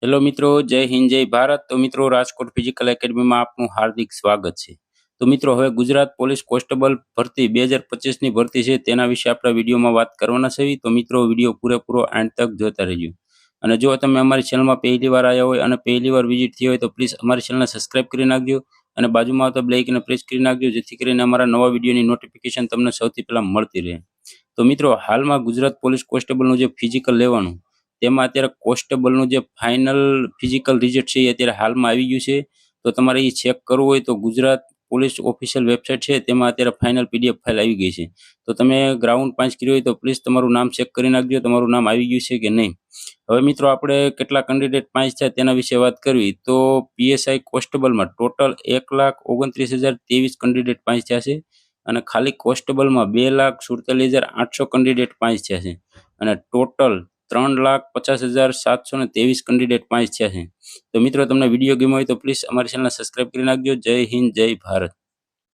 Hello મિત્રો, જય હિન્દ જય ભારત. તો મિત્રો, રાજકોટ ફિઝિકલ એકેડમીમાં આપનું હાર્દિક સ્વાગત છે. તો મિત્રો, હવે ગુજરાત પોલીસ કોન્સ્ટેબલ ભરતી 2025ની ભરતી છે તેના વિશે આપણા વિડીયોમાં વાત કરવાના છે. તો મિત્રો, વિડીયો પૂરેપૂરો એન્ડ તક જોતા રહેજો. અને જો તમે અમારી ચેનલમાં પહેલી વાર આવ્યા હોય અને પહેલી વાર વિઝિટ થઈ હોય તો પ્લીઝ અમારી ચેનલને સબસ્ક્રાઇબ કરી નાખજો અને બાજુમાં આવતા બેલ આઇકનને પ્રેસ કરી નાખજો, જેથી કરીને અમારા નવા વિડીયોની નોટિફિકેશન તમને સૌથી પહેલા મળતી રહે. તો મિત્રો, હાલમાં ગુજરાત પોલીસ કોન્સ્ટેબલનું જે ફિઝિકલ લેવાનું તેમાં અત્યારે કોન્સ્ટેબલનું જે ફાઇનલ ફિઝિકલ રિઝલ્ટ છે એ અત્યારે હાલમાં આવી ગયું છે. તો તમારે એ ચેક કરવું હોય તો ગુજરાત પોલીસ ઓફિશિયલ વેબસાઇટ છે તેમાં અત્યારે ફાઇનલ પીડીએફ ફાઇલ આવી ગઈ છે. તો તમે ગ્રાઉન્ડ 5 કર્યું હોય તો પ્લીઝ તમારું નામ ચેક કરી નાખજો, તમારું નામ આવી ગયું છે કે નહીં. હવે મિત્રો, આપણે કેટલા કેન્ડિડેટ 5 થયા તેના વિશે વાત કરવી તો પીએસઆઈ કોન્સ્ટેબલમાં ટોટલ 1,29,023 કેન્ડિડેટ 5 થયા છે અને ખાલી કોન્સ્ટેબલમાં 2,47,800 કેન્ડિડેટ 5 થયા છે અને ટોટલ 3,50,723 કેન્ડિડેટ 5 થયા છે. તો મિત્રો, તમને વિડીયો ગમ્યો હોય તો પ્લીઝ અમારી ચેનલને સબસ્ક્રાઇબ કરી નાખજો. જય હિન્દ જય ભારત.